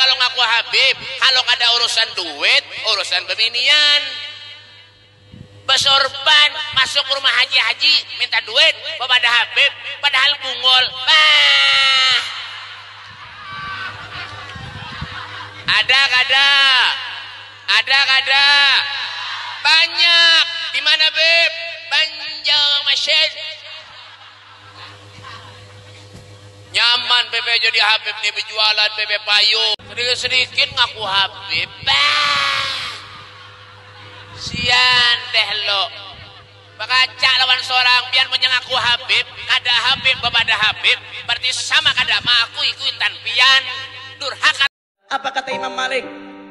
kalau ngaku Habib, kalau ada urusan duit, urusan bebinian. Besorban masuk rumah haji-haji minta duit kepada Habib, padahal bungol. Ada kada banyak. Di mana Beb? Banjarmasin. Nyaman Beb jadi Habib nih, berjualan Beb payung. Sedikit ngaku Habib. Sian deh lo. Bakaca lawan seorang biar menyengaku Habib, kada Habib kepada Habib, berarti sama kada ma aku ikutan pian durhaka. Apa kata Imam Malik?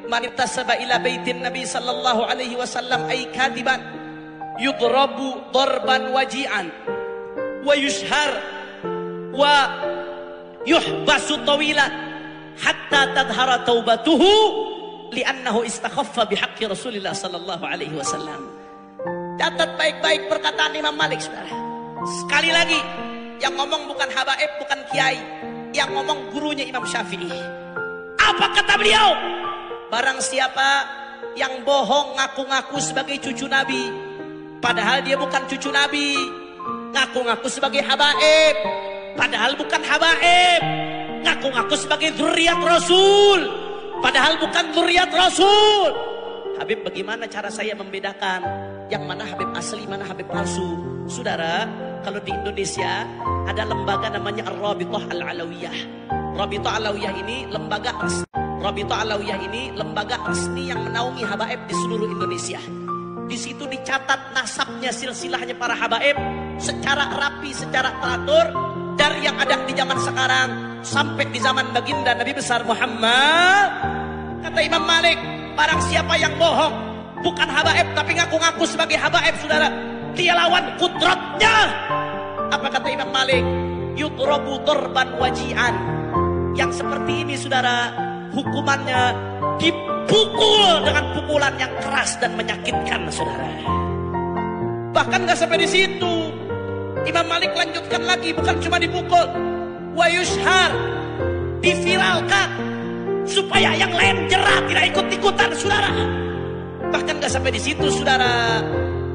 Man ittasaba ila baitin Nabi sallallahu alaihi wasallam ay kadiban yudrabu darban waji'an wa yushhar wa yuhbasu tawilan hatta tadhara taubatuhu li'annahu istakhaffa bihaqqi Rasulillah sallallahu alaihi wasallam. Catat baik-baik perkataan Imam Malik, saudara. Sekali lagi, yang ngomong bukan habaib, bukan kiai, yang ngomong gurunya Imam Syafi'i. Apa kata beliau? Barang siapa yang bohong ngaku-ngaku sebagai cucu Nabi, padahal dia bukan cucu Nabi, ngaku-ngaku sebagai habaib, padahal bukan habaib, ngaku-ngaku sebagai zuriat Rasul, padahal bukan zuriat Rasul. Habib, bagaimana cara saya membedakan yang mana Habib asli, mana Habib palsu? Saudara, kalau di Indonesia ada lembaga namanya Ar-Rabithah Al-Alawiyah. Rabithah Alawiyah ini lembaga resmi. Rabithah Alawiyah ini lembaga resmi yang menaungi habaib di seluruh Indonesia. Di situ dicatat nasabnya, silsilahnya para habaib secara rapi, secara teratur, dari yang ada di zaman sekarang sampai di zaman baginda Nabi besar Muhammad. Kata Imam Malik, barang siapa yang bohong bukan habaib tapi ngaku-ngaku sebagai habaib, saudara, dia lawan kudratnya. Apa kata Imam Malik? Yudrabu darban waji'an. Yang seperti ini, saudara, hukumannya dipukul dengan pukulan yang keras dan menyakitkan, saudara. Bahkan gak sampai di situ, Imam Malik lanjutkan lagi, bukan cuma dipukul, wa yushhar, diviralkan supaya yang lain jerah, tidak ikut-ikutan, saudara. Bahkan gak sampai di situ, saudara,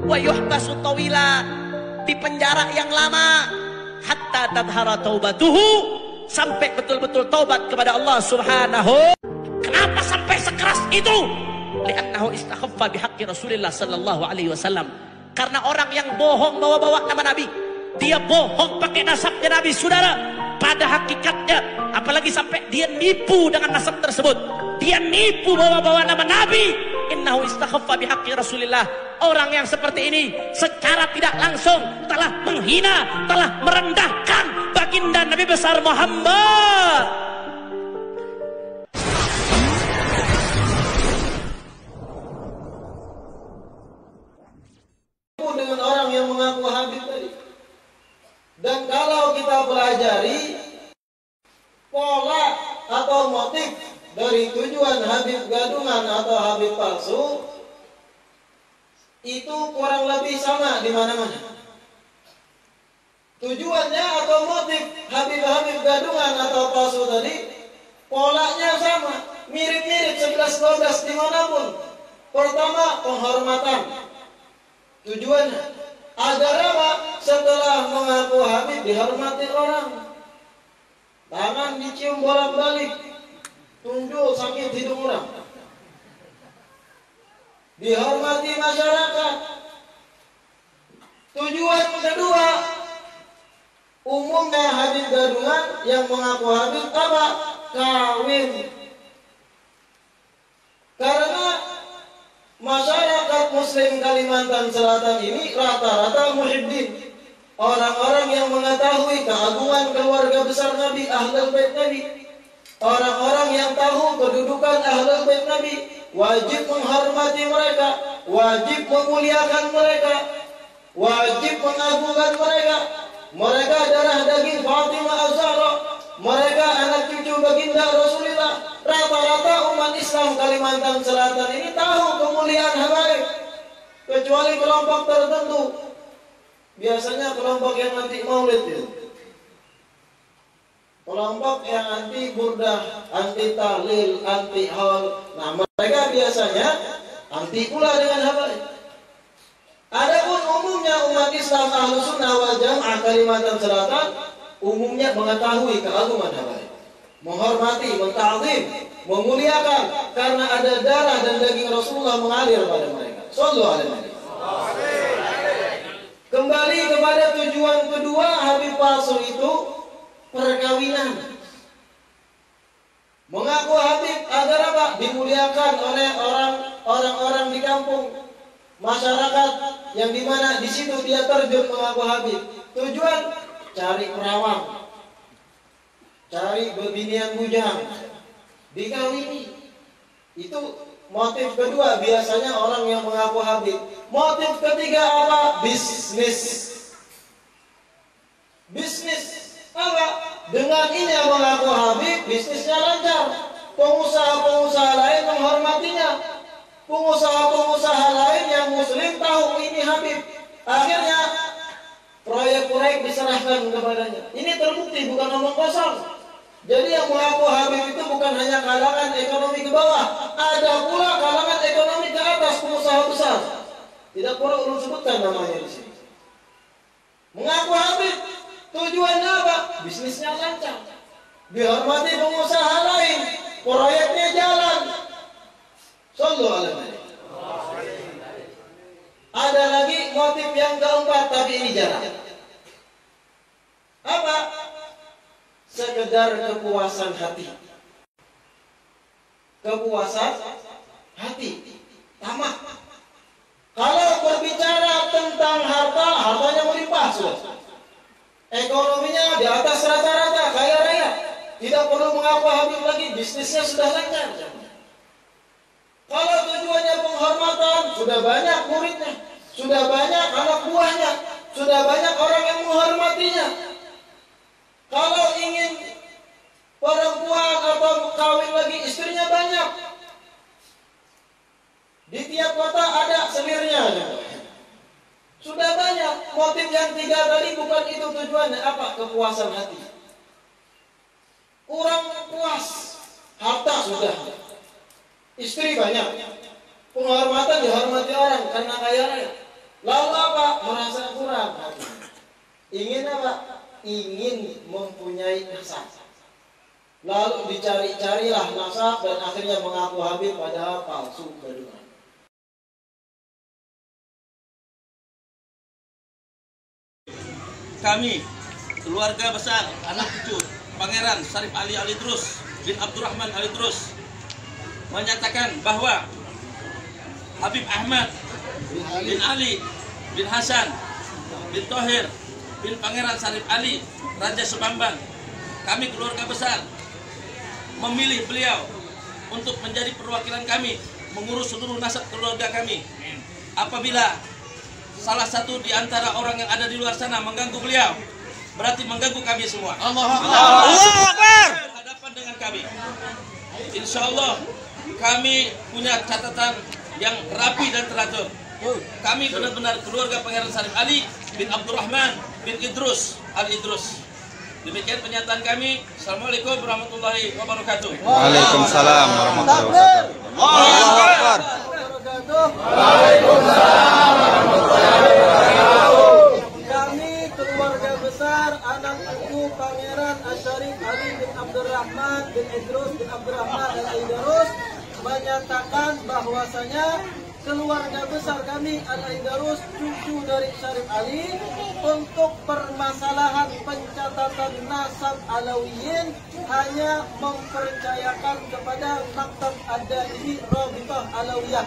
wa yuhbasu tawila, di penjara yang lama, hatta tadhara taubatuhu, sampai betul-betul taubat kepada Allah Subhanahu. Kenapa sampai sekeras itu? Li'annahu istakhaffa bihaqqi Rasulillah sallallahu alaihi wasallam. Karena orang yang bohong bawa-bawa nama Nabi, dia bohong pakai nasabnya Nabi, saudara. Pada hakikatnya, apalagi sampai dia nipu dengan nasab tersebut, dia nipu bawa-bawa nama Nabi. Innahu istakhaffa bihaqqi Rasulillah. Orang yang seperti ini secara tidak langsung telah menghina, telah merendahkan baginda Nabi besar Muhammad. Dengan orang yang mengaku Habib tadi. Dan kalau kita pelajari pola atau motif dari tujuan Habib gadungan atau Habib palsu, itu kurang lebih sama di mana-mana. Tujuannya atau motif Habib-Habib gadungan atau palsu tadi, polanya sama, mirip-mirip 11-12 dimanapun. Pertama, penghormatan. Tujuannya agar apa? Setelah mengaku Habib dihormati orang, tangan dicium bolak-balik, tunjuk sakit hidung orang, dihormati masyarakat. Tujuan kedua, umumnya Habib gadungan yang mengaku Habib apa? Kawin. Karena masyarakat Muslim Kalimantan Selatan ini rata-rata muhibbin, orang-orang yang mengetahui keagungan keluarga besar Nabi, Ahlul Bait Nabi, orang-orang yang tahu kedudukan Ahlul Bait Nabi, wajib menghormati mereka, wajib memuliakan mereka, wajib mengagungkan mereka. Mereka darah daging Fatimah Az-Zahra, mereka anak cucu baginda Rasulullah. Rata-rata umat Islam Kalimantan Selatan ini tahu kemuliaan habaib, kecuali kelompok tertentu. Biasanya kelompok yang nanti maulid itu. kelompok yang anti burdah, anti tahlil, anti haul. Nah, mereka biasanya anti pula dengan habaib. Adapun umumnya umat Islam Ahlus Sunnah wal Jamaah Kalimantan Selatan umumnya mengetahui keagungan habaib, menghormati, menta'zim, memuliakan karena ada darah dan daging Rasulullah mengalir pada mereka. Shallallahu alaihi wasallam. Kembali kepada tujuan kedua Habib palsu itu, perkawinan. Mengaku Habib agar apa? Dimuliakan oleh orang-orang di kampung, masyarakat yang dimana di situ dia terjun mengaku Habib. Tujuan cari perawang, cari bebinian bujang, dikawini. Itu motif kedua biasanya orang yang mengaku Habib. Motif ketiga apa? Bisnis. Bisnis apa? Dengan ini yang mengaku Habib, bisnisnya lancar. Pengusaha-pengusaha lain menghormatinya. Pengusaha-pengusaha lain yang muslim tahu ini Habib. Akhirnya proyek-proyek diserahkan kepadanya. Ini terbukti bukan omong kosong. Jadi yang mengaku Habib itu bukan hanya kalangan ekonomi ke bawah, ada pula kalangan ekonomi ke atas, pengusaha besar. Tidak perlu ulun sebutkan namanya di sini. Mengaku Habib, tujuannya apa? Bisnisnya lancar, dihormati pengusaha lain, proyeknya jalan. Sallallahu alaihi wasallam. Ada lagi motif yang keempat, tapi ini jarang. Apa? Sekedar kepuasan hati. Kepuasan hati. Tamak. Kalau berbicara tentang harta, hartanya melimpah sudah. Ekonominya di atas rata-rata, kaya raya. Tidak perlu mengaku Habib lagi, bisnisnya sudah lancar. Kalau tujuannya penghormatan, sudah banyak muridnya, sudah banyak anak buahnya, sudah banyak orang yang menghormatinya. Kalau ingin perempuan atau kawin lagi, istrinya banyak. Di tiap kota ada selirnya. Sudah banyak. Motif yang tiga tadi bukan itu tujuannya. Apa? Kepuasan hati. Kurang puas. Harta sudah. Istri banyak. Penghormatan dihormati orang karena kaya raya. Lalu apa? Merasa kurang hati. Ingin apa? Ingin mempunyai nasab. Lalu dicari-carilah nasab dan akhirnya mengaku Habib padahal palsu kedua. Kami, keluarga besar, anak cucu Pangeran Syarif Ali Al-Idrus bin Abdurrahman Al-Idrus menyatakan bahwa Habib Ahmad bin Ali bin Hasan bin Thohir bin Pangeran Syarif Ali Raja Subamban, kami keluarga besar memilih beliau untuk menjadi perwakilan kami mengurus seluruh nasab keluarga kami. Apabila salah satu di antara orang yang ada di luar sana mengganggu beliau, berarti mengganggu kami semua. Allahu Akbar. Berhadapan dengan kami. Insya Allah kami punya catatan yang rapi dan teratur. Kami benar-benar keluarga Pangeran Syarif Ali bin Abdurrahman bin Idrus Al-Idrus. Demikian pernyataan kami. Assalamualaikum warahmatullahi wabarakatuh. Waalaikumsalam warahmatullahi wabarakatuh. Allahu Akbar. Waalaikumsalam warahmatullahi wabarakatuh. Kami keluarga besar anak cucu Pangeran Syarif Ali bin Abdurrahman bin Idrus bin Abdurrahman Al-Idrus menyatakan bahwasanya keluarga besar kami Al-Idrus cucu dari Syarif Ali untuk permasalahan pencatatan nasab Alawiyin hanya mempercayakan kepada Maktab Ad-Da'i Rabithah Alawiyah.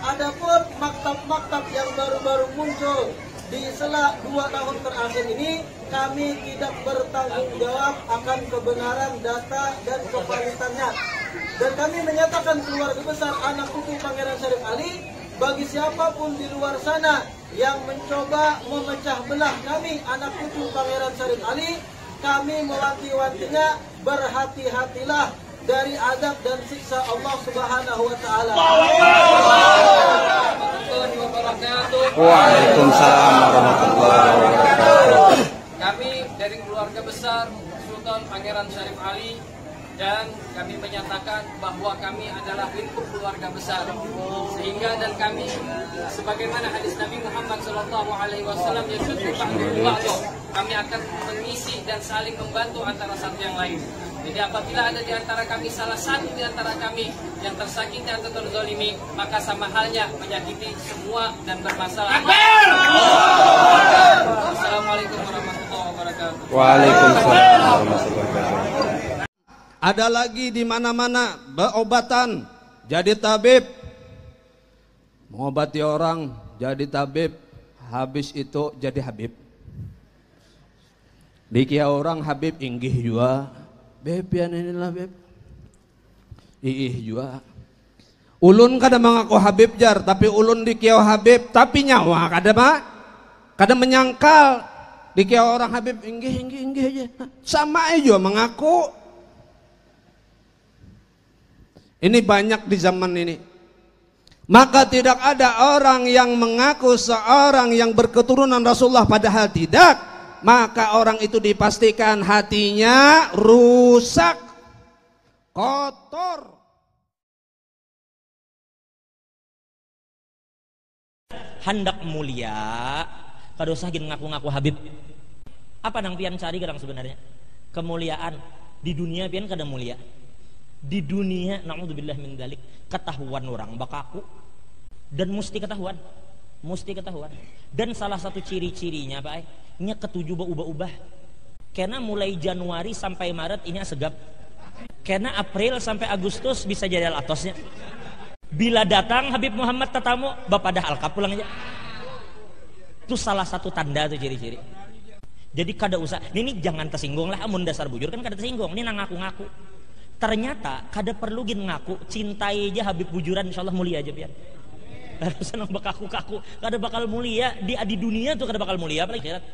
Adapun maktab-maktab yang baru-baru muncul di sela 2 tahun terakhir ini, kami tidak bertanggung jawab akan kebenaran data dan kevaliditannya. Dan kami menyatakan keluarga besar anak cucu Pangeran Syarif Ali, bagi siapapun di luar sana yang mencoba memecah belah kami anak cucu Pangeran Syarif Ali, kami mewanti-wantinya berhati-hatilah dari adab dan siksa Allah Subhanahu wa taala. Waalaikumsalam warahmatullahi wabarakatuh. Kami dari keluarga besar Sultan Weton Pangeran Syarif Ali, dan kami menyatakan bahwa kami adalah lingkup keluarga besar, sehingga dan kami sebagaimana hadis Nabi Muhammad SAW yang kami akan mengisi dan saling membantu antara satu yang lain. Jadi apabila ada di antara kami salah satu di antara kami yang tersakiti atau terzalimi, maka sama halnya menyakiti semua dan bermasalah. Assalamualaikum warahmatullahi wabarakatuh. Waalaikumsalam warahmatullahi wabarakatuh. Ada lagi di mana-mana beobatan, jadi tabib, mengobati orang jadi tabib, habis itu jadi habib. Dikia orang habib inggih juga, beb pian inilah beb, iih juga. Ulun kada mengaku habib jar, tapi ulun dikia habib, tapi nyawa kada mah, kada menyangkal. Dikia orang habib inggih aja, sama aja mengaku. Ini banyak di zaman ini. Maka tidak ada orang yang mengaku seorang yang berketurunan Rasulullah padahal tidak. Maka orang itu dipastikan hatinya rusak, kotor. Hendak mulia, kada usah gin ngaku-ngaku habib. Apa nang pian cari kadang sebenarnya? Kemuliaan. Di dunia pian kada mulia. Di dunia, naudzubillah min dzalik, ketahuan orang bakaku dan mesti ketahuan, dan salah satu ciri-cirinya Pak, nya ketujuh ubah-ubah. Karena mulai Januari sampai Maret ini segap, karena April sampai Agustus bisa jadi alatosnya. Bila datang Habib Muhammad tatamu, bapak dah alkap pulang aja. Itu salah satu tanda tuh ciri-ciri. Jadi kada usah, ini jangan tersinggung lah, amun dasar bujur kan kada tersinggung, ini nang ngaku-ngaku. Ternyata kada perlu gin ngaku, cintai aja Habib bujuran, insyaallah mulia aja biar. Harus senang bakaku-kaku, kada bakal mulia di dunia tuh kada bakal mulia apalagi akhirat.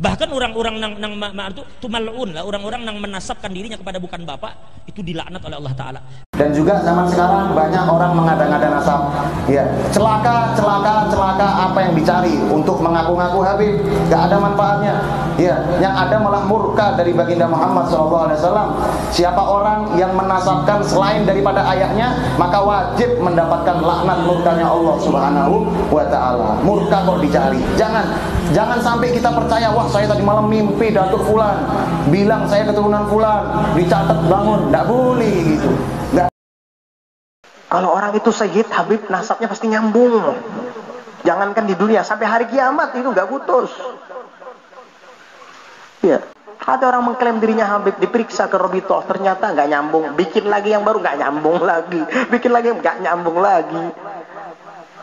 Bahkan orang-orang nang itu tumalun lah, orang-orang nang menasabkan dirinya kepada bukan bapak itu dilaknat oleh Allah Taala. Dan juga zaman sekarang banyak orang mengada-ngada nasab. Ya, celaka apa yang dicari untuk mengaku-ngaku Habib, gak ada manfaatnya. Ya, yang ada malah murka dari baginda Muhammad SAW. Siapa orang yang menasabkan selain daripada ayahnya, maka wajib mendapatkan laknat murkanya Allah Subhanahu wa Ta'ala. Murka kok dicari. Jangan sampai kita percaya, wah saya tadi malam mimpi Datuk Fulan bilang saya keturunan Fulan, dicatat bangun, nggak boleh gitu. Nggak. Kalau orang itu Sayyid Habib, nasabnya pasti nyambung. Jangankan di dunia, sampai hari kiamat itu nggak putus. Ya, ada orang mengklaim dirinya Habib, diperiksa ke Robito, ternyata nggak nyambung. Bikin lagi yang baru nggak nyambung lagi, bikin lagi nggak nyambung lagi.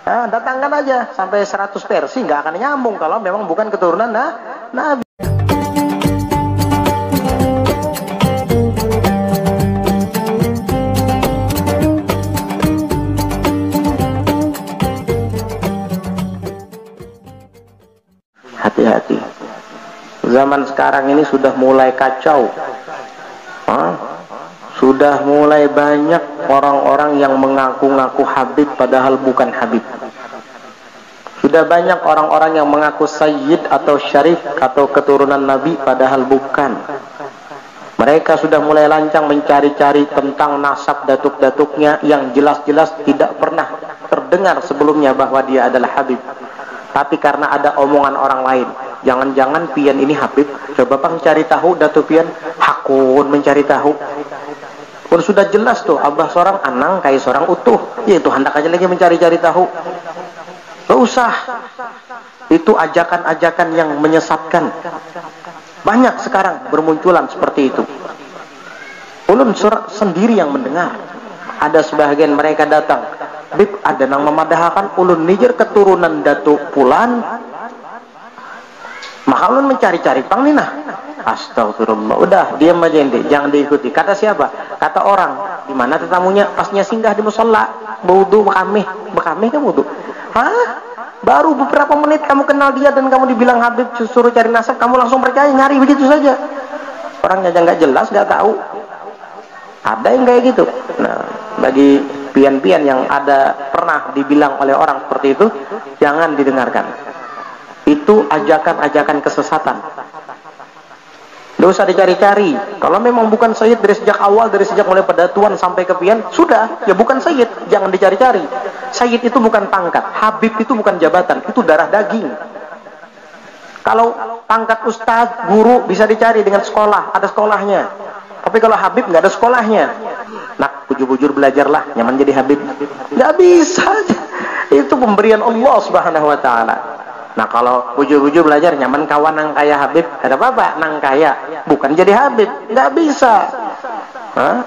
Nah, datangkan aja sampai 100 versi, nggak akan nyambung kalau memang bukan keturunan Nabi. Hati-hati. Zaman sekarang ini sudah mulai kacau. Sudah mulai banyak orang-orang yang mengaku-ngaku Habib padahal bukan Habib. Sudah banyak orang-orang yang mengaku Sayyid atau Syarif atau keturunan Nabi padahal bukan. Mereka sudah mulai lancang mencari-cari tentang nasab datuk-datuknya yang jelas-jelas tidak pernah terdengar sebelumnya bahwa dia adalah Habib. Tapi karena ada omongan orang lain, jangan-jangan pian ini Habib, coba pang cari tahu datuk pian, hakun mencari tahu. Pun sudah jelas tuh, abah seorang anang kayak seorang utuh, yaitu hendak aja lagi mencari-cari tahu. Gak usah. Itu ajakan-ajakan yang menyesatkan. Banyak sekarang bermunculan seperti itu. Ulun sendiri yang mendengar. Ada sebagian mereka datang, Bib, ada nang memadahkan ulun nijer keturunan Datuk Fulan. Maka ulun mencari-cari pang nina. Astagfirullah. Udah, diam aja ente, jangan diikuti. Kata siapa? Kata orang. Di mana tetamunya pasnya singgah di musholla, berwudu, bekamih kan wudu. Hah? Baru beberapa menit kamu kenal dia dan kamu dibilang Habib, suruh cari nasab, kamu langsung percaya, nyari begitu saja. Orangnya aja nggak jelas, nggak tahu. Ada yang kayak gitu. Nah, bagi pian-pian yang ada pernah dibilang oleh orang seperti itu, jangan didengarkan. Itu ajakan-ajakan kesesatan. Nggak usah dicari-cari. Kalau memang bukan sayyid dari sejak awal, dari sejak mulai pedatuan sampai ke pian, sudah, ya bukan sayyid, jangan dicari-cari. Sayyid itu bukan pangkat, habib itu bukan jabatan, itu darah daging. Kalau pangkat ustadz, guru bisa dicari dengan sekolah, ada sekolahnya. Tapi kalau habib nggak ada sekolahnya. Nak, bujur-bujur belajarlah, nyaman jadi habib. Nggak bisa. Itu pemberian Allah Subhanahu Wa Taala. Nah kalau bujur-bujur belajar nyaman kawan nang kaya habib, ada apa nang kaya, bukan jadi habib, nggak bisa. Hah?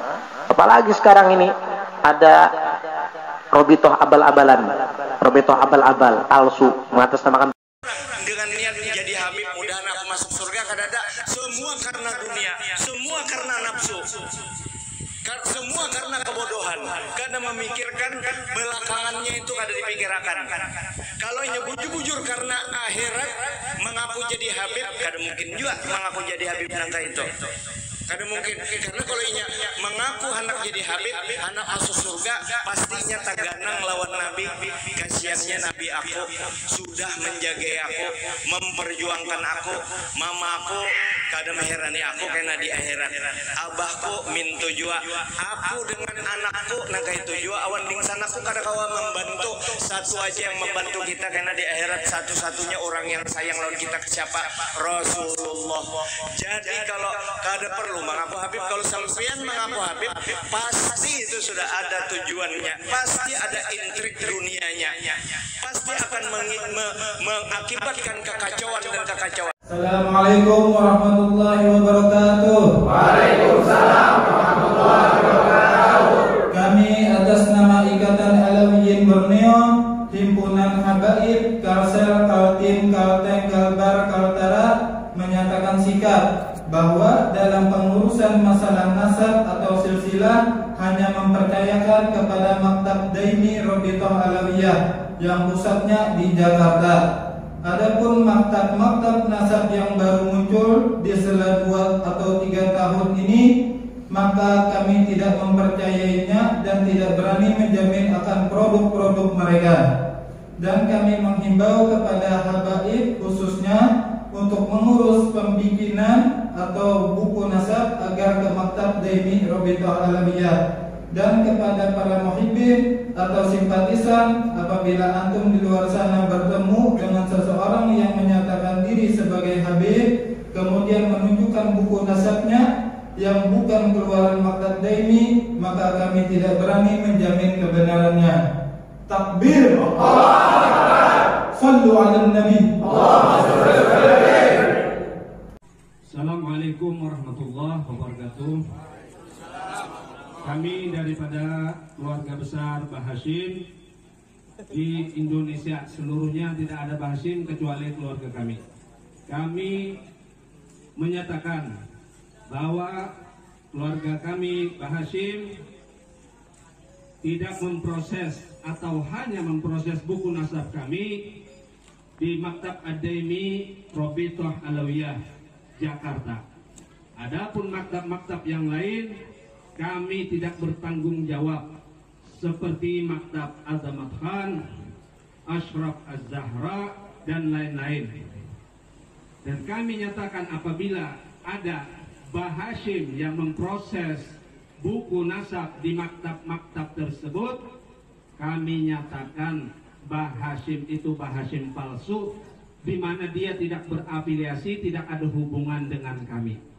Apalagi sekarang ini ada robitoh abal-abalan, robitoh abal-abal, palsu, mengatasnamakan dengan niat menjadi habib, mudahan aku masuk surga. Kadada semua karena dunia, semua karena nafsu, semua karena kebodohan, karena memikirkan belakangannya itu kada dipikirkan. Kalau hanya bujur-bujur karena akhirat mengaku jadi habib, kada mungkin juga mengaku jadi habib nangka itu. Kada mungkin, karena kalau inya mengaku anak jadi habib, anak masuk surga, pastinya taganang lawan Nabi. Kasihannya Nabi aku sudah menjaga aku, memperjuangkan aku, mamaku kada mengherani aku karena di akhirat. Abahku mintu jua, aku dengan anakku nangka itu jua. Awan dingsan aku kada kawa membantu, satu aja yang membantu kita karena di akhirat satu-satunya orang yang sayang lawan kita siapa? Rasulullah. Jadi kalau kada perlu mengaku habib, kalau sampean mengaku habib, pasti itu sudah ada tujuannya, pasti ada intrik dunianya, pasti akan mengakibatkan kekacauan dan kekacauan. Assalamualaikum warahmatullahi wabarakatuh. Waalaikumsalam warahmatullahi wabarakatuh. Kami atas nama Ikatan Alawiyin Borneo, Himpunan Habaib, Kalsel, Kaltim, Kalteng, Kalbar, Kaltara menyatakan sikap bahwa dalam pengurusan masalah nasab atau silsilah hanya mempercayakan kepada Maktab Daimi Robitoh Alawiyah yang pusatnya di Jakarta. Adapun maktab-maktab nasab yang baru muncul di sela 2 atau 3 tahun ini, maka kami tidak mempercayainya dan tidak berani menjamin akan produk-produk mereka. Dan kami menghimbau kepada habaib khususnya untuk mengurus pembikinan atau buku nasab agar ke Maktab Daimi Robitoh Alawiyah. Dan kepada para muhibbin atau simpatisan, apabila antum di luar sana bertemu dengan seseorang yang menyatakan diri sebagai habib, kemudian menunjukkan buku nasabnya yang bukan keluaran Maktab Daimi, maka kami tidak berani menjamin kebenarannya. Takbir. Sallu ala Nabi. Assalamualaikum warahmatullahi wabarakatuh. Kami daripada keluarga besar Bah Hashim di Indonesia seluruhnya, tidak ada Bah Hashim kecuali keluarga kami. Kami menyatakan bahwa keluarga kami Bah Hashim tidak memproses atau hanya memproses buku nasab kami di Maktab Ad-Daimi Robitoh Alawiyah Jakarta. Adapun maktab-maktab yang lain kami tidak bertanggung jawab, seperti Maktab Azamat Khan, Ashraf Az-Zahra dan lain-lain. Dan kami nyatakan apabila ada Bah Hashim yang memproses buku nasab di maktab-maktab tersebut, kami nyatakan Bah Hashim itu Bah Hashim palsu, di mana dia tidak berafiliasi, tidak ada hubungan dengan kami.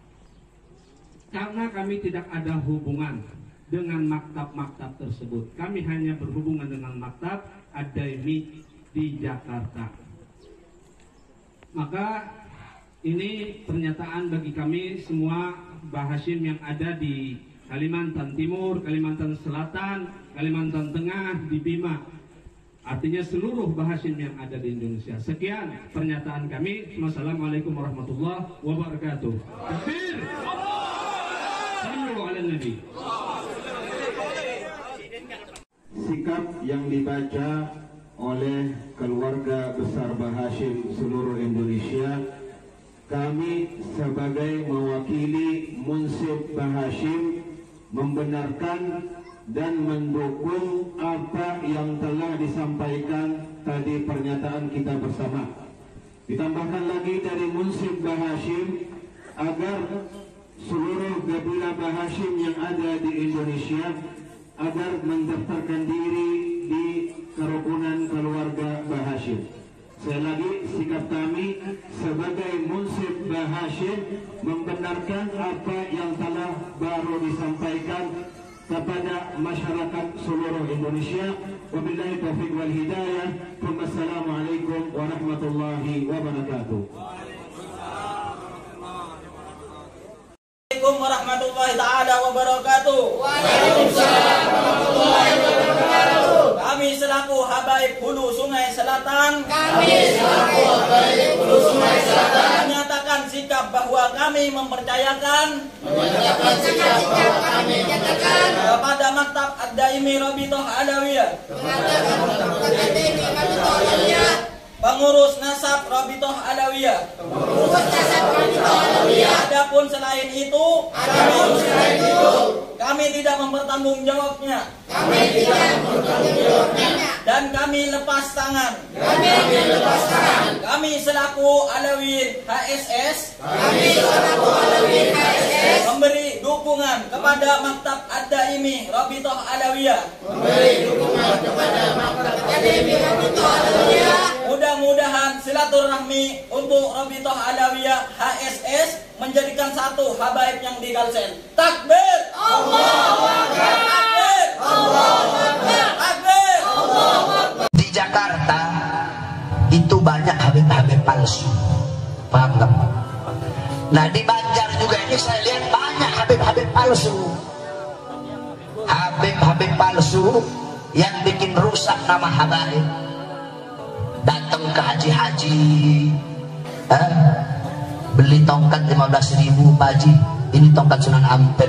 Karena kami tidak ada hubungan dengan maktab-maktab tersebut, kami hanya berhubungan dengan Maktab Ad-Daimi di Jakarta. Maka ini pernyataan bagi kami semua Bah Hashim yang ada di Kalimantan Timur, Kalimantan Selatan, Kalimantan Tengah, di Bima. Artinya seluruh Bah Hashim yang ada di Indonesia. Sekian pernyataan kami. Wassalamualaikum warahmatullahi wabarakatuh. Takbir. Sallu ala Nabi. Sikap yang dibaca oleh keluarga besar Bah Hashim seluruh Indonesia, kami sebagai mewakili Munsib Bah Hashim membenarkan dan mendukung apa yang telah disampaikan tadi pernyataan kita bersama. Ditambahkan lagi dari Munsib Bah Hashim agar seluruh kabilah Bahashim yang ada di Indonesia agar mendaftarkan diri di kerukunan keluarga Bahashim. Sekali lagi, sikap kami sebagai munsif Bahashim membenarkan apa yang telah baru disampaikan kepada masyarakat seluruh Indonesia. Wabillahi taufiq wal hidayah. Wassalamualaikum warahmatullahi wabarakatuh. Assalamualaikum warahmatullahi taala wabarakatuh. Waalaikumsalam warahmatullahi wabarakatuh. Kami selaku Habaib Hulu Sungai Selatan menyatakan sikap bahwa kami mempercayakan kepada Maktab Ad-Daimi Rabithah Alawiyah, pengurus nasab Rabithah Alawiyah. Adapun selain itu, kami tidak mempertanggungjawabnya. Dan kami lepas tangan. Kami selaku Alawiyin HSS memberi dukungan kepada Maktab Ad-Daimi Rabithah Alawiyah. Mudah-mudahan silaturahmi untuk Rabithah Alawiyah HSS menjadikan satu habaib yang di Kalsen. Takbir! Allahu Akbar! Takbir! Allahu Akbar! Takbir! Allahu Akbar! Di Jakarta itu banyak habib-habib palsu. Paham nggak? Nah di Banjar juga ini saya lihat banyak habib-habib palsu. Habib-habib palsu yang bikin rusak nama habaib. Datang ke haji-haji, beli tongkat 15.000 Pak Haji, ini tongkat Sunan Ampel,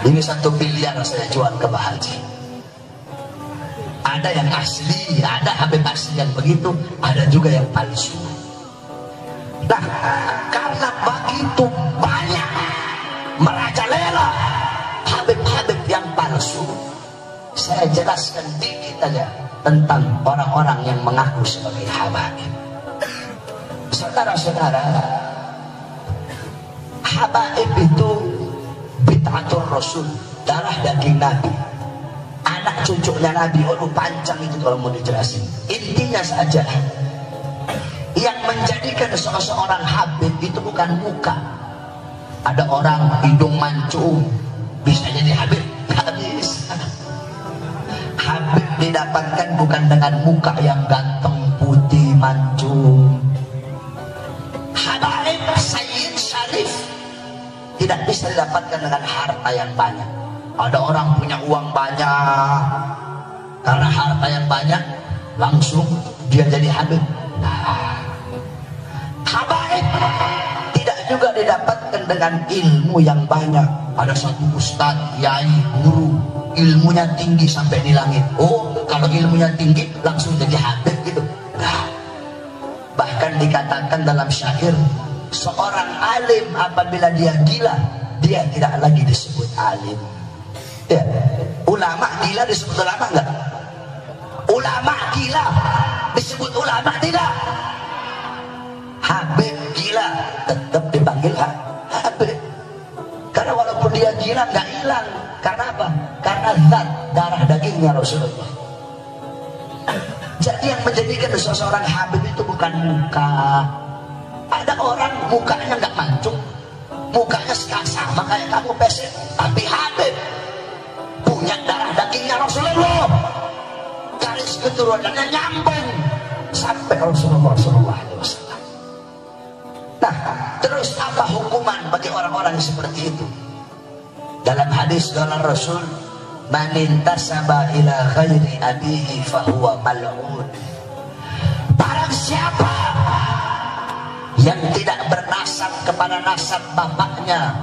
ini 1 miliar saya jual ke Pak Haji. Ada yang asli, ada habib asli yang begitu, ada juga yang palsu. Nah karena begitu banyak merajalela habib-habib yang palsu, saya jelaskan dikit aja tentang orang-orang yang mengaku sebagai habaib. Saudara-saudara, habaib itu bid'atul Rasul, darah daging Nabi, anak cucunya Nabi. Oh panjang itu kalau mau dijelasin. Intinya saja, yang menjadikan seorang habib itu bukan muka. Ada orang hidung mancung bisa jadi habib, habis. Habib didapatkan bukan dengan muka yang ganteng, putih, mancung. Habaib Sayyid Syarif tidak bisa didapatkan dengan harta yang banyak. Ada orang punya uang banyak, karena harta yang banyak langsung dia jadi habib. Nah, habaib tidak juga didapatkan dengan ilmu yang banyak. Ada satu ustadz, yai, guru, ilmunya tinggi sampai di langit. Oh, kalau ilmunya tinggi langsung jadi habib gitu. Nah, bahkan dikatakan dalam syair, seorang alim apabila dia gila, dia tidak lagi disebut alim. Ya, ulama gila disebut ulama enggak? Ulama gila disebut ulama tidak? Habib gila tetap dipanggil habib. Karena walaupun dia gila nggak hilang. Karena apa? Karena zat darah dagingnya Rasulullah. Jadi yang menjadikan seseorang habib itu bukan muka. Ada orang mukanya nggak mancung, mukanya sama kayak kamu pesek, tapi habib, punya darah dagingnya Rasulullah, garis keturunannya nyambung sampai Rasulullah SAW. Nah, terus apa hukuman bagi orang-orang seperti itu? Dalam hadis kata Rasul, man intasaba ila ghairi abihi fahuwa mal'un. Barang siapa yang tidak bernasab kepada nasab bapaknya,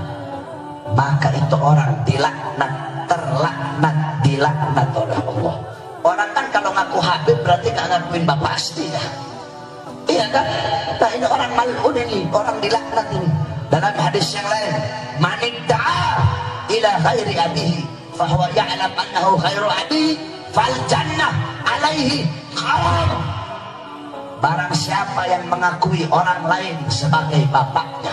maka itu orang dilaknat, terlaknat, dilaknat oleh Allah. Orang kan kalau ngaku habib berarti nggak ngakuin bapak asli ya. Iya kan? Nah ini orang mal'un ini, orang dilaknat ini. Dalam hadis yang lain, man idda'a ila ghairi abihi fahuwa ya'lam annahu khairu abi fal jannah alaihi haram. Barang siapa yang mengakui orang lain sebagai bapaknya,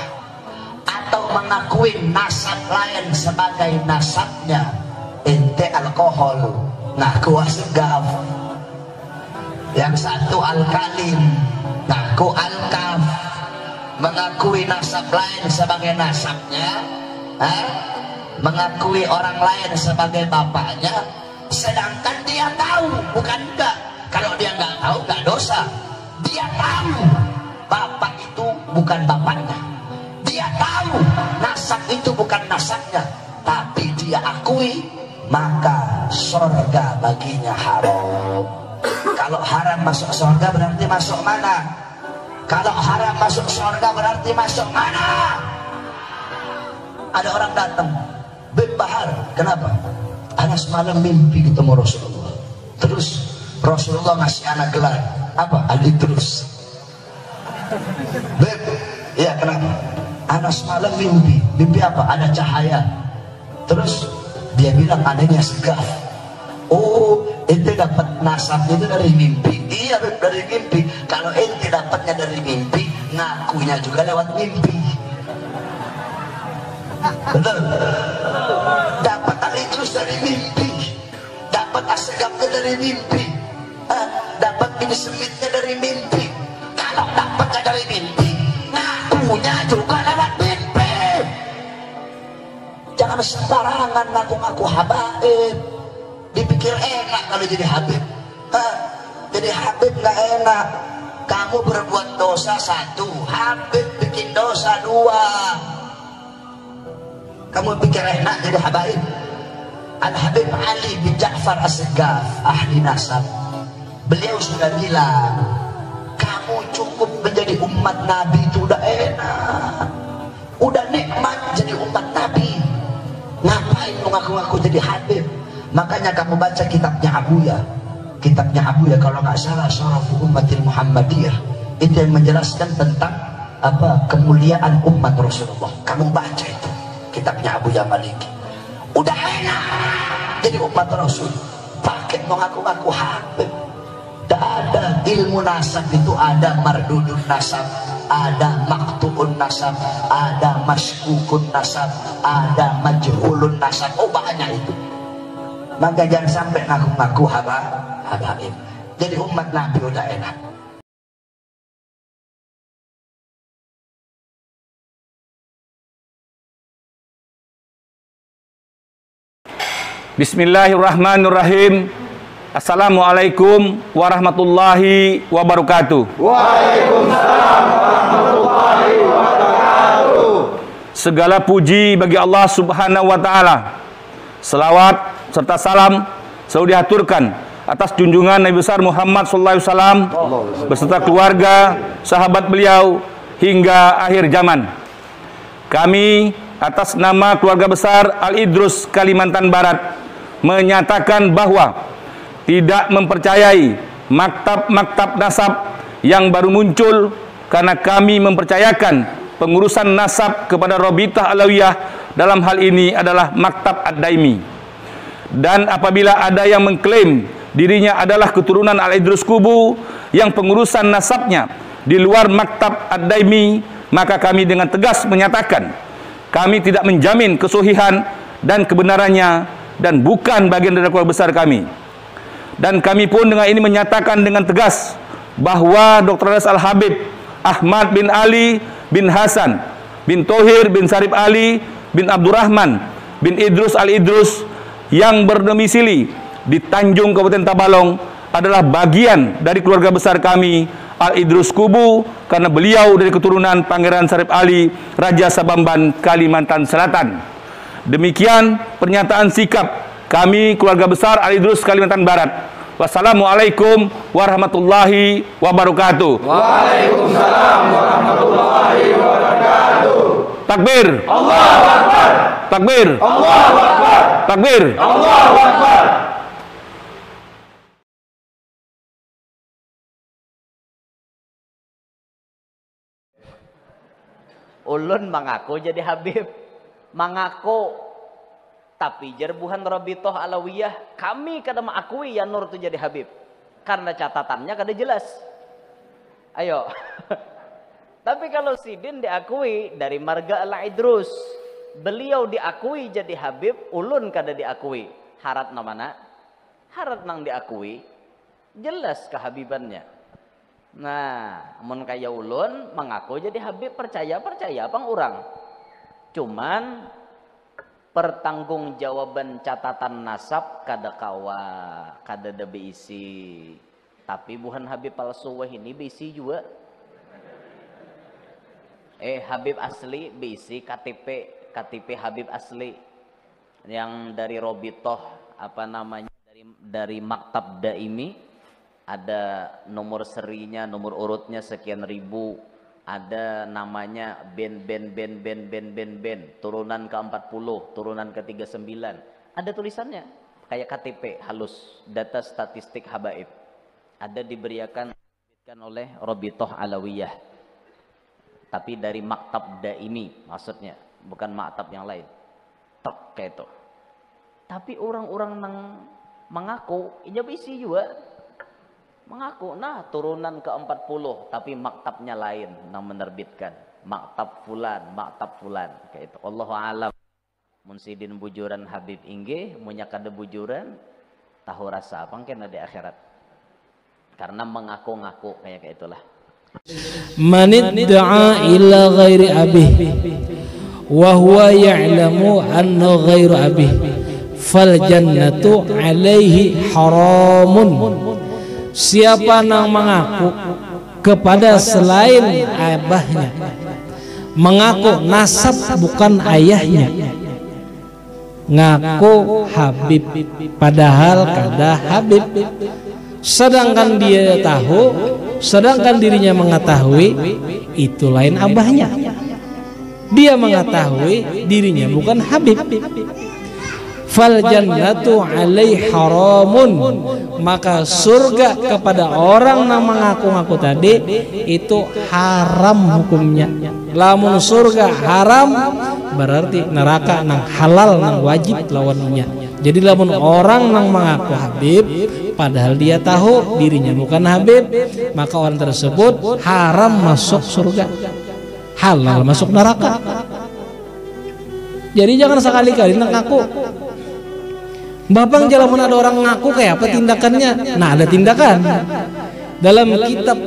atau mengakui nasab lain sebagai nasabnya. Ente alkohol, ngaku asgaf. Yang satu al-kalim, ngaku al-kaf. Mengakui nasab lain sebagai nasabnya, mengakui orang lain sebagai bapaknya, sedangkan dia tahu, bukan enggak. Kalau dia nggak tahu nggak dosa. Dia tahu bapak itu bukan bapaknya, dia tahu nasab itu bukan nasabnya, tapi dia akui, maka surga baginya haram. Kalau haram masuk surga berarti masuk mana? Kalau haram masuk surga berarti masuk mana? Ada orang datang, Beb Bahar, kenapa? Anak semalam mimpi ketemu Rasulullah. Terus Rasulullah ngasih anak gelar apa? Al-Idrus. Beb, iya kenapa? Anak semalam mimpi apa? Ada cahaya. Terus dia bilang adanya segaf. Oh, ente dapat nasab itu dari mimpi. Iya, Beb, dari mimpi. Kalau ente dapatnya dari mimpi, ngakunya juga lewat mimpi. Betul? Dapat al-Idrus dari mimpi, dapat asgafnya dari mimpi, dapat bin semitnya dari mimpi. Kalau dapatnya dari mimpi, ngakunya juga lewat mimpi. Jangan sembarangan ngaku-ngaku habaib. Dipikir enak kalau jadi habib. Jadi habib nggak enak. Kamu berbuat dosa 1, habib bikin dosa 2. Kamu pikir enak jadi habaib? Al-Habib Ali bin Ja'far As-Segaf, ahli nasab, beliau sudah bilang, kamu cukup menjadi umat Nabi itu udah enak, udah nikmat jadi umat Nabi. Ngapain mengaku-ngaku jadi habib? Makanya kamu baca kitabnya Abuya. Kitabnya Abuya kalau nggak salah Syarafu Ummatil Muhammadiyah, itu yang menjelaskan tentang apa kemuliaan umat Rasulullah. Kamu baca itu kitabnya Abuya Maliki. Udah enak jadi umat Rasul, pakai mengaku-ngaku habib. Tidak ada ilmu nasab itu, ada mardudun nasab, ada maktuun nasab, ada maskukun nasab, ada majhulun nasab. Oh banyak itu. Maka jangan sampai ngaku-ngaku habaib. Jadi umat Nabi udah enak. Bismillahirrahmanirrahim. Assalamualaikum warahmatullahi wabarakatuh. Waalaikumsalam warahmatullahi wabarakatuh. Segala puji bagi Allah Subhanahu wa taala. Selawat serta salam selalu dihaturkan atas junjungan Nabi besar Muhammad sallallahu alaihi wasallam beserta keluarga, sahabat beliau hingga akhir zaman. Kami atas nama keluarga besar Al-Idrus Kalimantan Barat menyatakan bahwa tidak mempercayai maktab-maktab nasab yang baru muncul, karena kami mempercayakan pengurusan nasab kepada Rabithah Alawiyah, dalam hal ini adalah maktab Ad-Daimi. Dan apabila ada yang mengklaim dirinya adalah keturunan Al-Idrus Kubu yang pengurusan nasabnya di luar maktab Ad-Daimi, maka kami dengan tegas menyatakan kami tidak menjamin kesuhihan dan kebenarannya dan bukan bagian dari keluarga besar kami. Dan kami pun dengan ini menyatakan dengan tegas bahwa Dr. Al-Habib Ahmad bin Ali bin Hasan bin Thohir bin Sarip Ali bin Abdurrahman bin Idrus Al-Idrus yang berdomisili di Tanjung Kabupaten Tabalong adalah bagian dari keluarga besar kami Al-Idrus Kubu, karena beliau dari keturunan Pangeran Sarip Ali, Raja Sabamban, Kalimantan Selatan. Demikian pernyataan sikap kami keluarga besar Al-Idrus Kalimantan Barat. Wassalamualaikum warahmatullahi wabarakatuh. Waalaikumsalam warahmatullahi wabarakatuh. Takbir. Allahu Akbar. Takbir. Allahu Akbar. Takbir. Allahu Akbar. Ulun mengaku jadi habib, mengaku, tapi jerbuhan Rabithah Alawiyah kami kada mengakui ya Nur itu jadi habib, karena catatannya kada jelas. Ayo, Tapi kalau Sidin diakui dari marga Al-Idrus, beliau diakui jadi Habib, ulun kada diakui. Harat namana? Harat nang diakui, jelas kehabibannya. Nah, mun kaya ulun mengaku jadi Habib, percaya pang orang. Cuman pertanggungjawaban catatan nasab kada kawa, kada ada beisi. Tapi bukan Habib palsu wah ini beisi juga. Habib asli beisi KTP Habib asli yang dari Robitoh apa namanya dari Maktab Daimi, ada nomor serinya, nomor urutnya sekian ribu, ada namanya ben turunan ke-40, turunan ke-39, ada tulisannya kayak KTP halus, data statistik habaib, ada diberikan oleh Robitoh Alawiyah, tapi dari Maktab Daimi maksudnya, bukan maktab yang lain. Tok kayak itu. Tapi orang-orang nang mengaku ini isi juga mengaku nah turunan ke-40 tapi maktabnya lain nang menerbitkan maktab fulan kayak itu. Allahu a'lam. Mun sidin bujuran Habib inggih munya kada bujuran tahu rasa apa kena di akhirat. Karena mengaku-ngaku kayak itulah. Man idda'a ila ghairi abih wa huwa ya'lamu anna ghairu abih fal jannatu alaihi haramun. Siapa yang mengaku kepada selain abahnya, mengaku nasab bukan ayahnya, ngaku Habib padahal kada Habib, sedangkan dia tahu, sedangkan dirinya mengetahui itu lain abahnya. Dia mengetahui dirinya bukan Habib. Fal jannatu alaihi haramun, maka surga kepada orang yang mengaku-ngaku tadi itu haram hukumnya. Lamun surga haram berarti neraka nang halal nang wajib lawannya. Jadi lamun orang yang mengaku Habib padahal dia tahu dirinya bukan Habib, maka orang tersebut haram masuk surga, halal masuk neraka. Jadi jangan sekali-kali ngaku. Bapak jalan ada orang ngaku kayak apa tindakannya? Nah, ada tindakan dalam kitab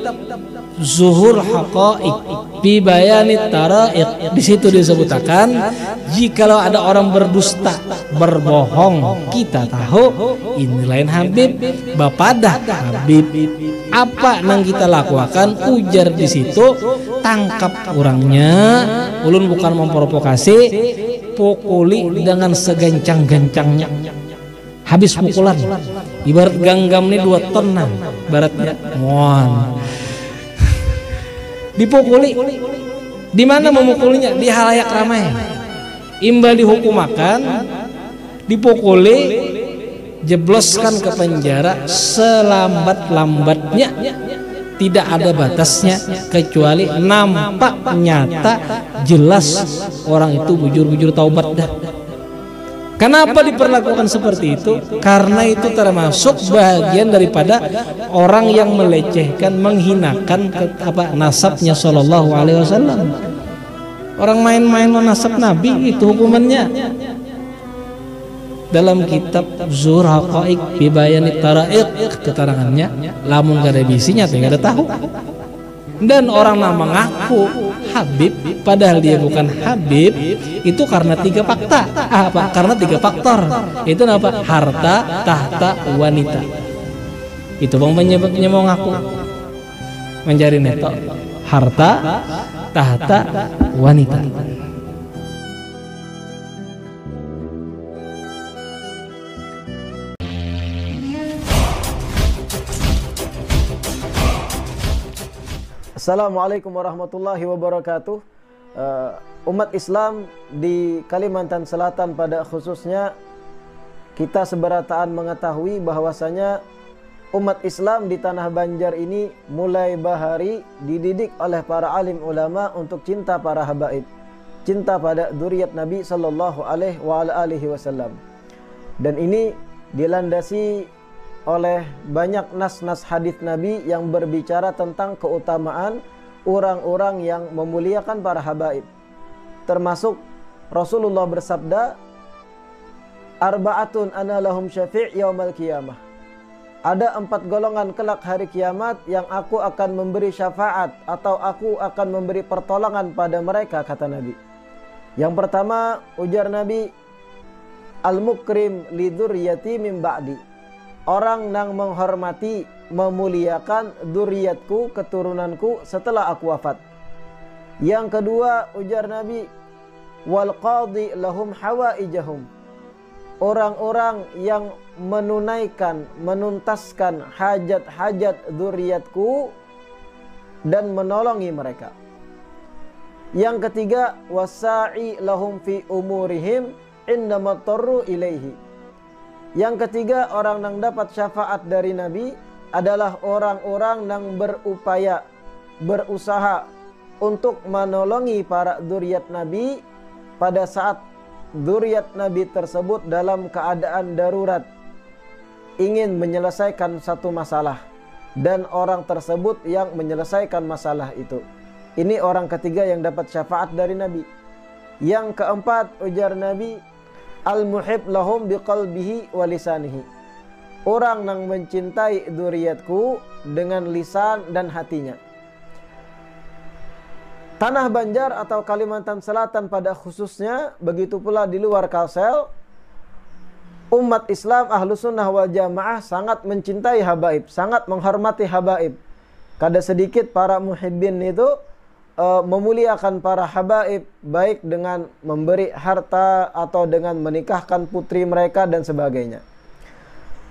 Zuhur Haqaiq fi Bayani Taraiq, di situ disebutkan jikalau ada orang berdusta, berbohong, kita tahu ini lain Habib, bapadah Habib. Apa yang kita lakukan? Ujar di situ, tangkap orangnya. Ulun bukan memprovokasi, pukuli dengan segancang-gancangnya. Habis pukulan, ibarat ganggam nih 2 ton nah, baratnya, mohon dipukuli. Di mana memukulinya? Di halayak ramai. Imbal dihukumakan, dipukuli, jebloskan ke penjara selambat-lambatnya, tidak ada batasnya kecuali nampak nyata jelas orang itu bujur-bujur taubat dah. Kenapa diperlakukan seperti itu? Karena itu termasuk bagian daripada orang yang melecehkan, menghinakan nasabnya Shallallahu Alaihi Wasallam. Orang main-main nasab Nabi itu hukumannya. Dalam kitab Zuhur Haqaiq fi Bayani Taraiq keterangannya, lamun gak ada bisinya, tidak ada tahu. Dan orang yang mengaku Habib padahal dia bukan Habib itu karena 3 fakta. Apa? Karena 3 faktor. Itu apa? Harta, tahta, wanita. Itu bang penyebabnya mau ngaku mencari neto. Harta, tahta, wanita. Assalamualaikum warahmatullahi wabarakatuh. Umat Islam di Kalimantan Selatan pada khususnya, kita seberataan mengetahui bahwasanya umat Islam di tanah Banjar ini mulai bahari dididik oleh para alim ulama untuk cinta para habaib, cinta pada dzurriyyat Nabi sallallahu alaihi wasallam. Dan ini dilandasi oleh banyak nas-nas hadis Nabi yang berbicara tentang keutamaan orang-orang yang memuliakan para habaib. Termasuk Rasulullah bersabda, arba'atun ana lahum syafi' yaumal qiyamah. Ada 4 golongan kelak hari kiamat yang aku akan memberi syafaat atau aku akan memberi pertolongan pada mereka, kata Nabi. Yang pertama, ujar Nabi, al-mukrim lidzurriyati min ba'di. Orang yang menghormati, memuliakan dzurriyyatku, keturunanku setelah aku wafat. Yang kedua, ujar Nabi, wal qadhi lahum hawaijahum. Orang-orang yang menunaikan, menuntaskan hajat-hajat dzurriyyatku dan menolongi mereka. Yang ketiga, wasa'i lahum fi umurihim indama tarru ilaihi. Yang ketiga, orang yang dapat syafaat dari Nabi adalah orang-orang yang berupaya, berusaha untuk menolongi para dzurriyyat Nabi pada saat dzurriyyat Nabi tersebut dalam keadaan darurat, ingin menyelesaikan satu masalah, dan orang tersebut yang menyelesaikan masalah itu. Ini orang ketiga yang dapat syafaat dari Nabi. Yang keempat, ujar Nabi, al-muhib lahum biqalbihi wa lisanihi. Orang yang mencintai dzurriyyatku dengan lisan dan hatinya. Tanah Banjar atau Kalimantan Selatan pada khususnya, begitu pula di luar Kalsel, umat Islam Ahlus Sunnah wal Jamaah sangat mencintai habaib, sangat menghormati habaib. Kada sedikit para muhibbin itu memuliakan para habaib, baik dengan memberi harta atau dengan menikahkan putri mereka dan sebagainya.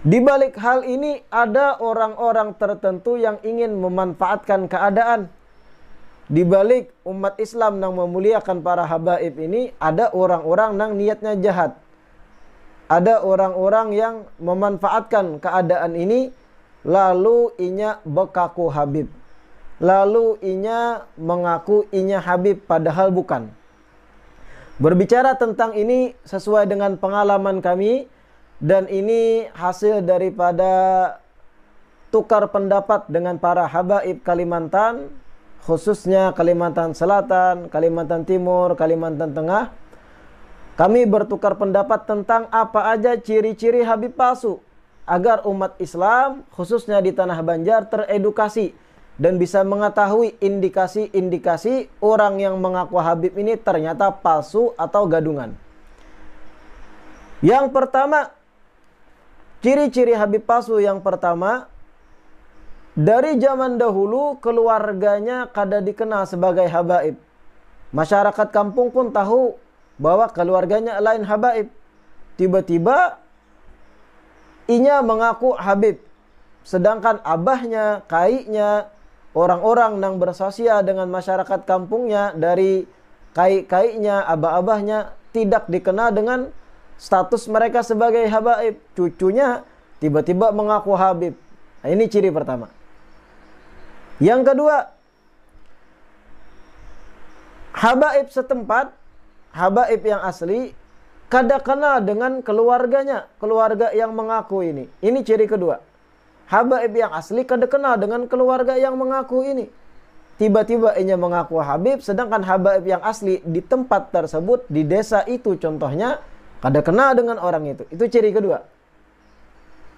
Di balik hal ini ada orang-orang tertentu yang ingin memanfaatkan keadaan. Di balik umat Islam yang memuliakan para habaib ini, ada orang-orang yang niatnya jahat. Ada orang-orang yang memanfaatkan keadaan ini, lalu inya bekaku habib. Lalu inya mengaku inya habib, padahal bukan. Berbicara tentang ini sesuai dengan pengalaman kami, dan ini hasil daripada tukar pendapat dengan para habaib Kalimantan, khususnya Kalimantan Selatan, Kalimantan Timur, Kalimantan Tengah. Kami bertukar pendapat tentang apa aja ciri-ciri habib palsu, agar umat Islam khususnya di Tanah Banjar teredukasi dan bisa mengetahui indikasi-indikasi orang yang mengaku habib ini ternyata palsu atau gadungan. Yang pertama, ciri-ciri habib palsu yang pertama, dari zaman dahulu keluarganya kada dikenal sebagai habaib. Masyarakat kampung pun tahu bahwa keluarganya lain habaib. Tiba-tiba inya mengaku habib, sedangkan abahnya, kaiknya, orang-orang yang bersosial dengan masyarakat kampungnya, dari kaik-kaiknya, abah-abahnya tidak dikenal dengan status mereka sebagai habaib. Cucunya tiba-tiba mengaku habib. Nah, ini ciri pertama. Yang kedua, habaib setempat, habaib yang asli, kada kenal dengan keluarganya, keluarga yang mengaku ini. Ini ciri kedua. Habaib yang asli kada kenal dengan keluarga yang mengaku ini. Tiba-tiba inya mengaku habib, sedangkan habaib yang asli di tempat tersebut, di desa itu contohnya, kada kenal dengan orang itu. Itu ciri kedua.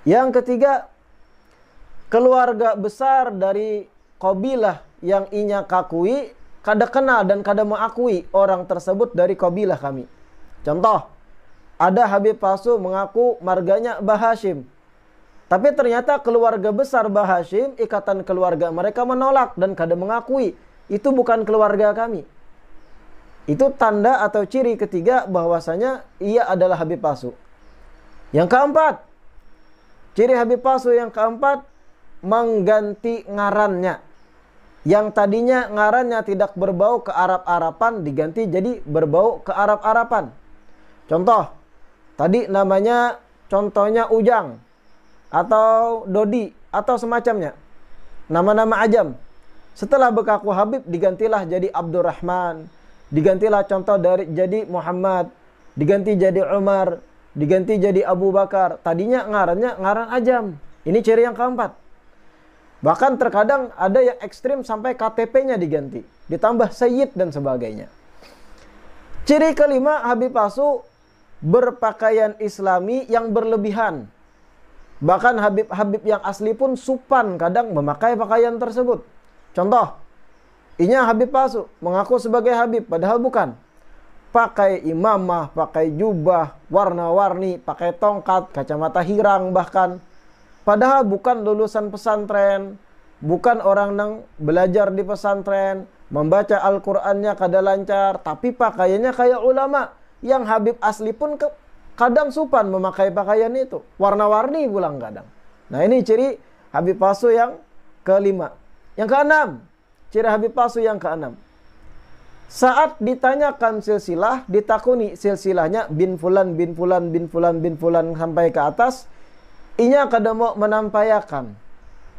Yang ketiga, keluarga besar dari kabilah yang inya kakui kada kenal dan kada mengakui orang tersebut dari kabilah kami. Contoh, ada habib palsu mengaku marganya Bah Hashim, tapi ternyata keluarga besar Bah Hashim, ikatan keluarga mereka menolak dan kada mengakui itu bukan keluarga kami. Itu tanda atau ciri ketiga bahwasanya ia adalah habib palsu. Yang keempat, ciri habib palsu yang keempat, mengganti ngarannya. Yang tadinya ngarannya tidak berbau ke Arab-Arapan diganti jadi berbau ke Arab-Arapan. Contoh, tadi namanya contohnya Ujang atau Dodi atau semacamnya. Nama-nama ajam. Setelah bekaku habib digantilah jadi Abdurrahman, digantilah contoh dari jadi Muhammad, diganti jadi Umar, diganti jadi Abu Bakar. Tadinya ngarannya ngaran ajam. Ini ciri yang keempat. Bahkan terkadang ada yang ekstrim sampai KTP-nya diganti, ditambah sayyid dan sebagainya. Ciri kelima, habib palsu berpakaian islami yang berlebihan. Bahkan habib-habib yang asli pun supan kadang memakai pakaian tersebut. Contoh, inya habib palsu, mengaku sebagai habib padahal bukan. Pakai imamah, pakai jubah, warna-warni, pakai tongkat, kacamata hirang bahkan. Padahal bukan lulusan pesantren, bukan orang yang belajar di pesantren, membaca Al-Qur'annya kada lancar, tapi pakaiannya kayak ulama. Yang habib asli pun kadang supan memakai pakaian itu, warna-warni pulang kadang. Nah, ini ciri habib palsu yang kelima. Yang keenam, ciri habib palsu yang keenam. Saat ditanyakan silsilah, ditakuni silsilahnya bin fulan, bin fulan, bin fulan, bin fulan sampai ke atas, inya kada mau menampayakan,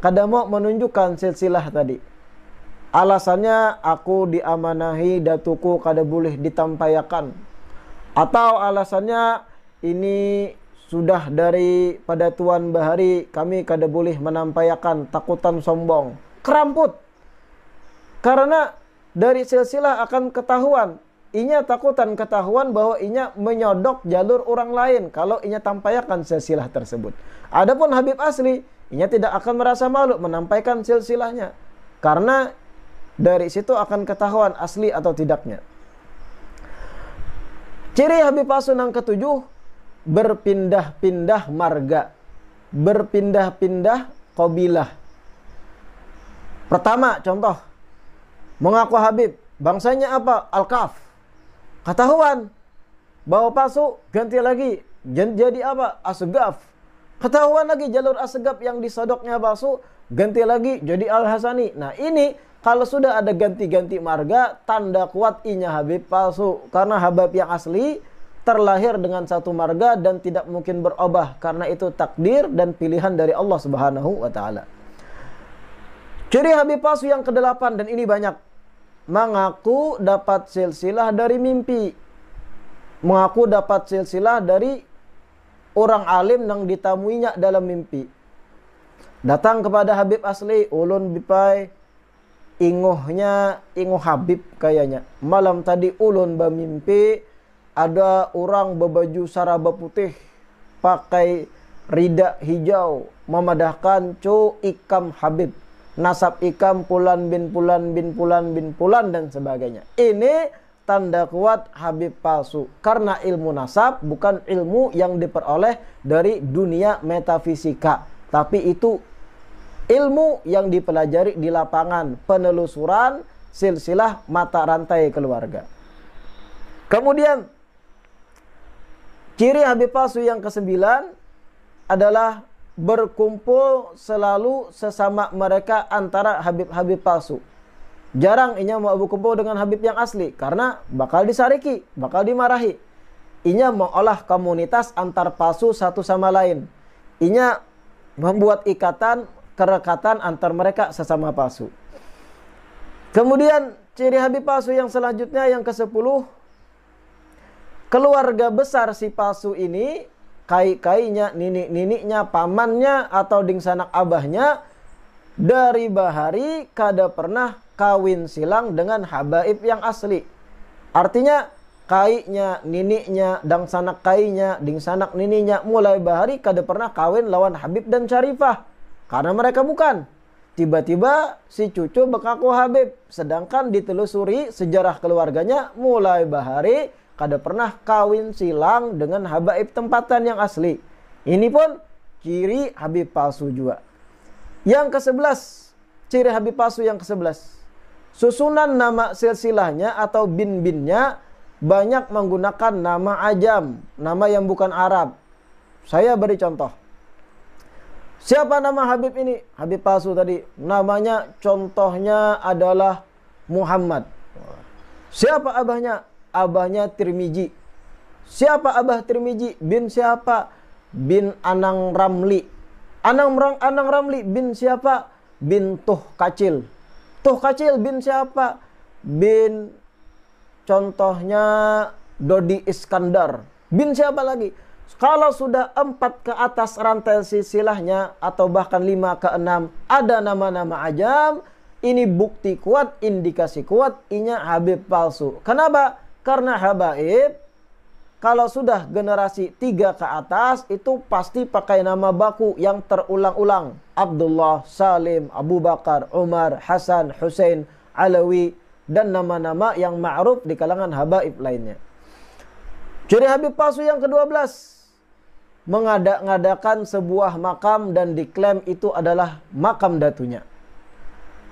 kada mau menunjukkan silsilah tadi. Alasannya aku diamanahi datuku kada boleh ditampayakan. Atau alasannya ini sudah dari pada Tuan Bahari, kami kada boleh menampayakan, takutan sombong. Keramput. Karena dari silsilah akan ketahuan, inya takutan ketahuan bahwa inya menyodok jalur orang lain kalau inya tampayakan silsilah tersebut. Adapun habib asli, inya tidak akan merasa malu menampaikan silsilahnya, karena dari situ akan ketahuan asli atau tidaknya. Ciri habib palsu yang ketujuh, berpindah-pindah marga, berpindah-pindah qabilah. Pertama, contoh, mengaku habib, bangsanya apa? Al-Kaf. Ketahuan bahwa palsu, ganti lagi jadi apa? Asgaf. Ketahuan lagi jalur Asgaf yang disodoknya palsu, ganti lagi jadi Al-Hasani. Nah, ini kalau sudah ada ganti-ganti marga, tanda kuat inya habib palsu. Karena habib yang asli terlahir dengan satu marga dan tidak mungkin berubah, karena itu takdir dan pilihan dari Allah Subhanahu wa taala. Ciri habib palsu yang kedelapan, dan ini banyak, mengaku dapat silsilah dari mimpi, mengaku dapat silsilah dari orang alim yang ditamuinya dalam mimpi. Datang kepada habib asli, ulun bipai inguhnya, inguh habib kayaknya. Malam tadi ulun bermimpi ada orang berbaju saraba putih, pakai rida hijau, memadahkan cu ikam habib. Nasab ikam pulan bin pulan bin pulan bin pulan dan sebagainya. Ini tanda kuat habib palsu. Karena ilmu nasab bukan ilmu yang diperoleh dari dunia metafisika, tapi itu ilmu yang dipelajari di lapangan, penelusuran silsilah mata rantai keluarga. Kemudian ciri habib palsu yang kesembilan adalah berkumpul selalu sesama mereka antara habib-habib palsu. Jarang inya mau berkumpul dengan habib yang asli, karena bakal disariki, bakal dimarahi. Inya mengolah komunitas antar palsu satu sama lain. Inya membuat ikatan, kerekatan antar mereka sesama palsu. Kemudian ciri habib palsu yang selanjutnya yang ke-10, keluarga besar si palsu ini, kai-kainya, ninik-niniknya, pamannya atau dingsanak abahnya dari bahari kada pernah kawin silang dengan habaib yang asli. Artinya kainya, niniknya, dangsanak kainya, dingsanak nininya mulai bahari kada pernah kawin lawan habib dan syarifah, karena mereka bukan. Tiba-tiba si cucu bekaku habib, sedangkan ditelusuri sejarah keluarganya mulai bahari kada pernah kawin silang dengan habaib tempatan yang asli. Ini pun ciri habib palsu juga. Yang ke-11, ciri habib palsu yang ke-11, susunan nama silsilahnya atau bin-binnya banyak menggunakan nama ajam, nama yang bukan Arab. Saya beri contoh. Siapa nama habib ini? Habib palsu tadi. Namanya contohnya adalah Muhammad. Siapa abahnya? Abahnya Tirmizi. Siapa abah Tirmizi? Bin siapa? Bin Anang Ramli. Anang Ramli bin siapa? Bin Tuh Kacil. Tuh Kacil bin siapa? Bin contohnya Dodi Iskandar. Bin siapa lagi? Kalau sudah 4 ke atas rantai silsilahnya atau bahkan 5 ke 6 ada nama-nama ajam, ini bukti kuat, indikasi kuat, inya Habib palsu. Kenapa? Karena habaib kalau sudah generasi 3 ke atas itu pasti pakai nama baku yang terulang-ulang. Abdullah, Salim, Abu Bakar, Umar, Hasan, Hussein, Alawi, dan nama-nama yang ma'ruf di kalangan habaib lainnya. Ciri Habib palsu yang ke-12, mengada-ngadakan sebuah makam dan diklaim itu adalah makam datunya.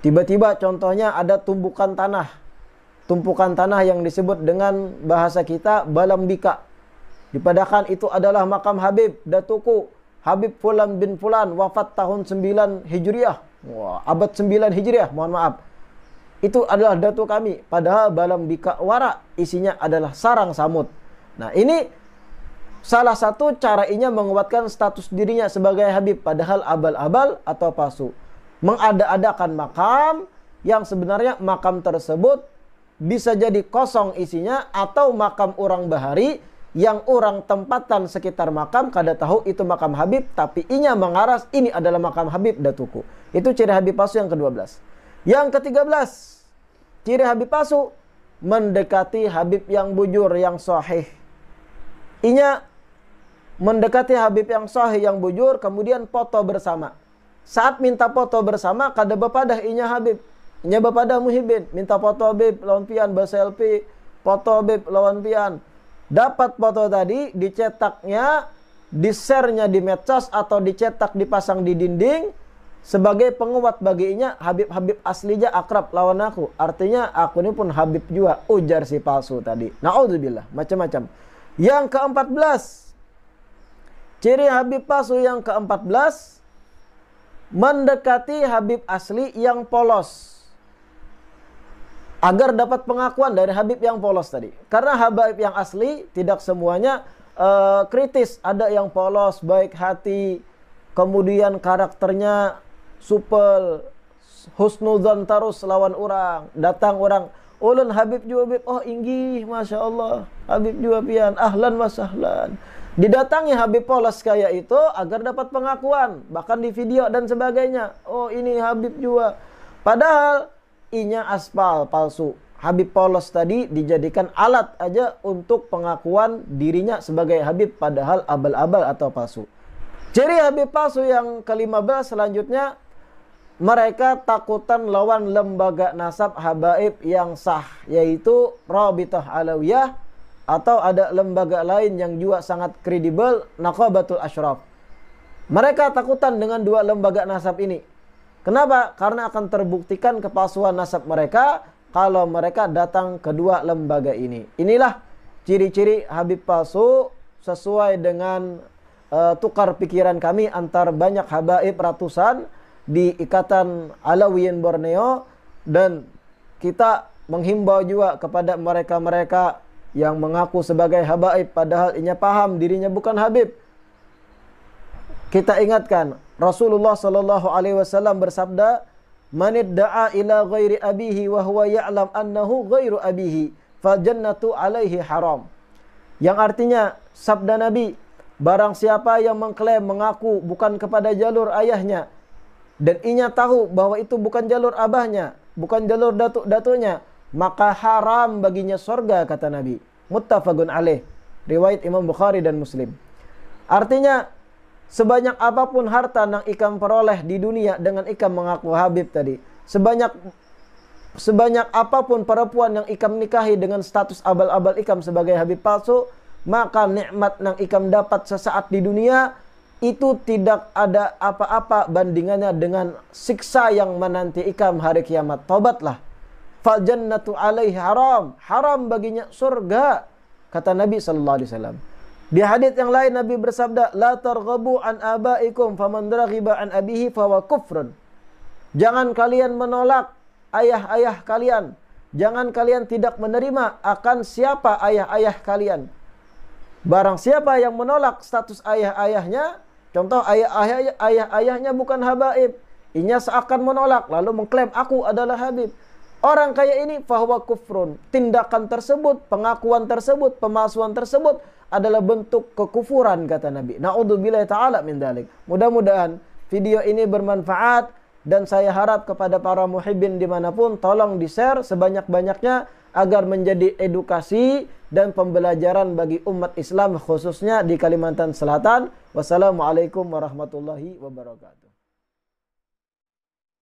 Tiba-tiba contohnya ada tumpukan tanah yang disebut dengan bahasa kita balambika. Dipadahkan itu adalah makam Habib datuku, Habib Fulan bin Fulan, wafat tahun 9 Hijriah. Wah, abad 9 Hijriah, mohon maaf. Itu adalah datu kami, padahal balambika wara isinya adalah sarang samud. Nah, ini salah satu cara inya menguatkan status dirinya sebagai Habib, padahal abal-abal atau palsu. Mengada-adakan makam yang sebenarnya makam tersebut bisa jadi kosong isinya, atau makam orang bahari yang orang tempatan sekitar makam kada tahu itu makam Habib, tapi inya mengaras ini adalah makam Habib datuku. Itu ciri Habib palsu yang ke-12. Yang ke-13, ciri Habib palsu mendekati Habib yang bujur, yang sahih. Inya mendekati Habib yang sahih, yang bujur, kemudian foto bersama. Saat minta foto bersama, kada bepadah inya Habib, inya bepadah Muhibin. Minta foto Habib lawan pian, berselfie, foto Habib lawan pian. Dapat foto tadi, dicetaknya, di-share-nya di medsos atau dicetak dipasang di dinding sebagai penguat baginya, Habib-Habib aslinya akrab lawan aku. Artinya aku ini pun Habib juga, ujar si palsu tadi. Na'udzubillah, macam-macam. Yang ke-14, ciri Habib palsu yang ke-14, mendekati Habib asli yang polos agar dapat pengakuan dari Habib yang polos tadi. Karena Habib yang asli tidak semuanya kritis. Ada yang polos, baik hati, kemudian karakternya supel, husnudzon terus lawan orang. Datang orang, ulun Habib juga Habib, oh inggih, Masya Allah, Habib juga pian, ahlan wa sahlan. Didatangi Habib polos kayak itu agar dapat pengakuan, bahkan di video dan sebagainya. Oh ini Habib juga. Padahal inya aspal palsu. Habib polos tadi dijadikan alat aja untuk pengakuan dirinya sebagai Habib, padahal abal-abal atau palsu. Ciri Habib palsu yang ke-15 selanjutnya, mereka takutan lawan lembaga nasab habaib yang sah, yaitu Rabithah Alawiyah, atau ada lembaga lain yang juga sangat kredibel, Naqabatul Ashraf. Mereka takutan dengan dua lembaga nasab ini. Kenapa? Karena akan terbuktikan kepalsuan nasab mereka kalau mereka datang ke dua lembaga ini. Inilah ciri-ciri Habib palsu sesuai dengan tukar pikiran kami antar banyak habaib ratusan di Ikatan Alawiyin Borneo, dan kita menghimbau juga kepada mereka-mereka yang mengaku sebagai habaib padahal inya paham dirinya bukan Habib. Kita ingatkan, Rasulullah sallallahu alaihi wasallam bersabda, "Man idda'a ila ghairi abihi wa huwa ya'lam annahu ghairu abihi, fal jannatu alaihi haram." Yang artinya sabda Nabi, barang siapa yang mengklaim mengaku bukan kepada jalur ayahnya dan inya tahu bahwa itu bukan jalur abahnya, bukan jalur datuk-datunya, maka haram baginya surga, kata Nabi. Muttafaqun alaih, riwayat Imam Bukhari dan Muslim. Artinya sebanyak apapun harta yang ikam peroleh di dunia dengan ikam mengaku Habib tadi, sebanyak apapun perempuan yang ikam nikahi dengan status abal-abal ikam sebagai Habib palsu, maka nikmat yang ikam dapat sesaat di dunia itu tidak ada apa-apa bandingannya dengan siksa yang menanti ikam hari kiamat. Tobatlah. Fal jannatu alaihi haram, haram baginya surga, kata Nabi sallallahu alaihi wasallam. Di hadits yang lain Nabi bersabda, la targhabu an abaikum faman raghiba an abihi fahuwa kufrun. Jangan kalian menolak ayah-ayah kalian. Jangan kalian tidak menerima akan siapa ayah-ayah kalian. Barang siapa yang menolak status ayah-ayahnya, contoh ayah-ayahnya bukan habaib, inya seakan menolak lalu mengklaim aku adalah Habib, orang kayak ini fahuwa kufrun. Tindakan tersebut, pengakuan tersebut, pemalsuan tersebut adalah bentuk kekufuran kata Nabi. Na'udzubillahi ta'ala min dzalik. Mudah-mudahan video ini bermanfaat dan saya harap kepada para muhibbin dimanapun tolong di-share sebanyak-banyaknya agar menjadi edukasi dan pembelajaran bagi umat Islam khususnya di Kalimantan Selatan. Wassalamualaikum warahmatullahi wabarakatuh.